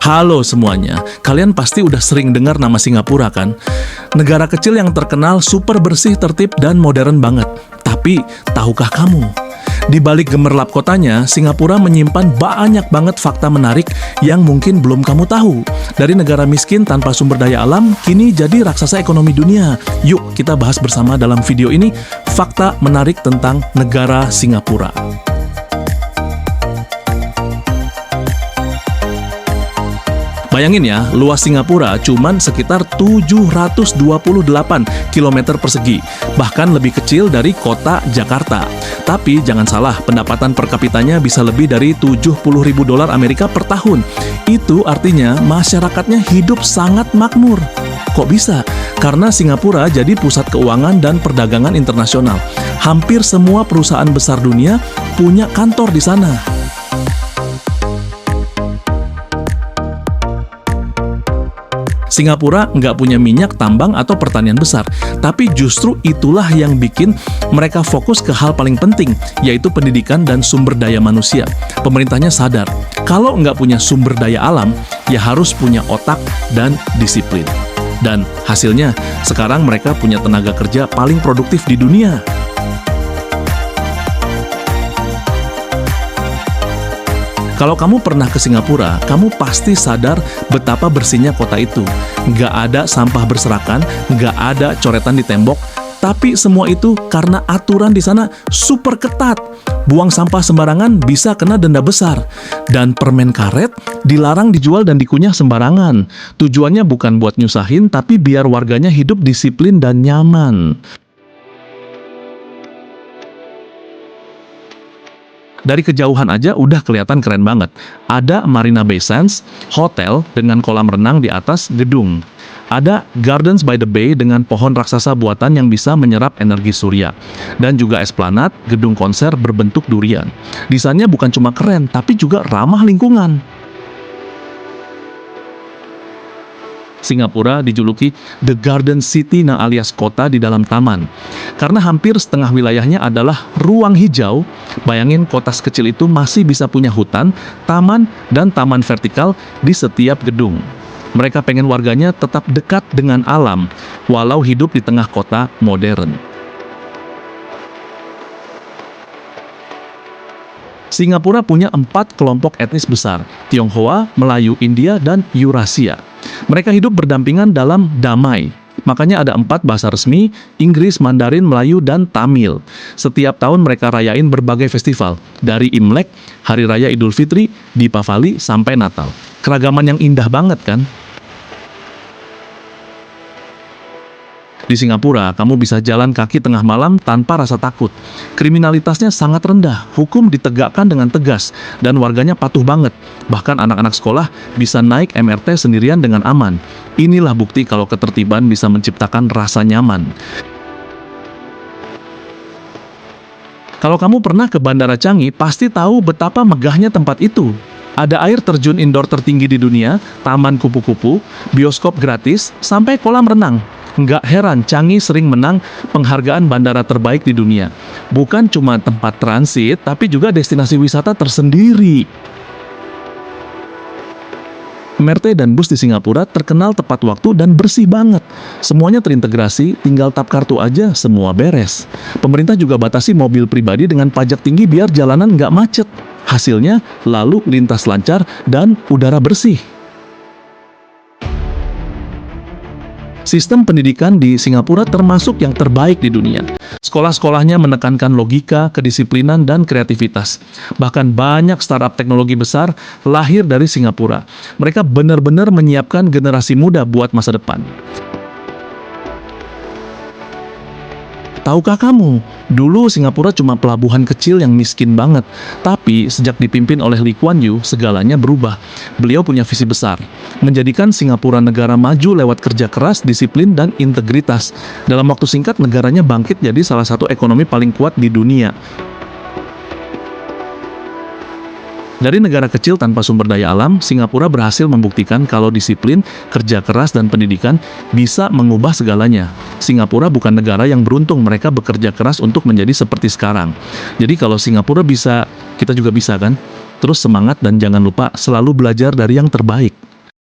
Halo semuanya, kalian pasti udah sering dengar nama Singapura kan? Negara kecil yang terkenal super bersih, tertib, dan modern banget. Tapi, tahukah kamu? Di balik gemerlap kotanya, Singapura menyimpan banyak banget fakta menarik yang mungkin belum kamu tahu. Dari negara miskin tanpa sumber daya alam, kini jadi raksasa ekonomi dunia. Yuk, kita bahas bersama dalam video ini fakta menarik tentang negara Singapura. Bayangin ya, luas Singapura cuman sekitar 728 km persegi, bahkan lebih kecil dari kota Jakarta. Tapi jangan salah, pendapatan per kapitanya bisa lebih dari 70.000 dolar Amerika per tahun. Itu artinya masyarakatnya hidup sangat makmur. Kok bisa? Karena Singapura jadi pusat keuangan dan perdagangan internasional. Hampir semua perusahaan besar dunia punya kantor di sana. Singapura nggak punya minyak, tambang, atau pertanian besar. Tapi justru itulah yang bikin mereka fokus ke hal paling penting, yaitu pendidikan dan sumber daya manusia. Pemerintahnya sadar, kalau nggak punya sumber daya alam, ya harus punya otak dan disiplin. Dan hasilnya, sekarang mereka punya tenaga kerja paling produktif di dunia. Kalau kamu pernah ke Singapura, kamu pasti sadar betapa bersihnya kota itu. Nggak ada sampah berserakan, nggak ada coretan di tembok, tapi semua itu karena aturan di sana super ketat. Buang sampah sembarangan bisa kena denda besar. Dan permen karet dilarang dijual dan dikunyah sembarangan. Tujuannya bukan buat nyusahin, tapi biar warganya hidup disiplin dan nyaman. Dari kejauhan aja udah kelihatan keren banget. Ada Marina Bay Sands, hotel dengan kolam renang di atas gedung. Ada Gardens by the Bay dengan pohon raksasa buatan yang bisa menyerap energi surya. Dan juga Esplanade, gedung konser berbentuk durian. Desainnya bukan cuma keren, tapi juga ramah lingkungan. Singapura dijuluki The Garden City alias kota di dalam taman. Karena hampir setengah wilayahnya adalah ruang hijau, bayangin kota sekecil itu masih bisa punya hutan, taman, dan taman vertikal di setiap gedung. Mereka pengen warganya tetap dekat dengan alam, walau hidup di tengah kota modern. Singapura punya 4 kelompok etnis besar, Tionghoa, Melayu, India, dan Eurasia. Mereka hidup berdampingan dalam damai. Makanya ada 4 bahasa resmi, Inggris, Mandarin, Melayu, dan Tamil. Setiap tahun mereka rayain berbagai festival, dari Imlek, Hari Raya Idul Fitri, Deepavali, sampai Natal. Keragaman yang indah banget kan? Di Singapura, kamu bisa jalan kaki tengah malam tanpa rasa takut. Kriminalitasnya sangat rendah, hukum ditegakkan dengan tegas, dan warganya patuh banget. Bahkan anak-anak sekolah bisa naik MRT sendirian dengan aman. Inilah bukti kalau ketertiban bisa menciptakan rasa nyaman. Kalau kamu pernah ke Bandara Changi, pasti tahu betapa megahnya tempat itu. Ada air terjun indoor tertinggi di dunia, taman kupu-kupu, bioskop gratis, sampai kolam renang. Nggak heran Changi sering menang penghargaan bandara terbaik di dunia. Bukan cuma tempat transit, tapi juga destinasi wisata tersendiri. MRT dan bus di Singapura terkenal tepat waktu dan bersih banget. Semuanya terintegrasi, tinggal tap kartu aja semua beres. Pemerintah juga batasi mobil pribadi dengan pajak tinggi biar jalanan nggak macet. Hasilnya, lalu lintas lancar dan udara bersih. Sistem pendidikan di Singapura termasuk yang terbaik di dunia. Sekolah-sekolahnya menekankan logika, kedisiplinan, dan kreativitas. Bahkan banyak startup teknologi besar lahir dari Singapura. Mereka benar-benar menyiapkan generasi muda buat masa depan. Tahukah kamu, dulu Singapura cuma pelabuhan kecil yang miskin banget. Tapi sejak dipimpin oleh Lee Kuan Yew, segalanya berubah. Beliau punya visi besar, menjadikan Singapura negara maju lewat kerja keras, disiplin, dan integritas. Dalam waktu singkat, negaranya bangkit jadi salah satu ekonomi paling kuat di dunia. Dari negara kecil tanpa sumber daya alam, Singapura berhasil membuktikan kalau disiplin, kerja keras, dan pendidikan bisa mengubah segalanya. Singapura bukan negara yang beruntung, mereka bekerja keras untuk menjadi seperti sekarang. Jadi kalau Singapura bisa, kita juga bisa kan? Terus semangat dan jangan lupa selalu belajar dari yang terbaik.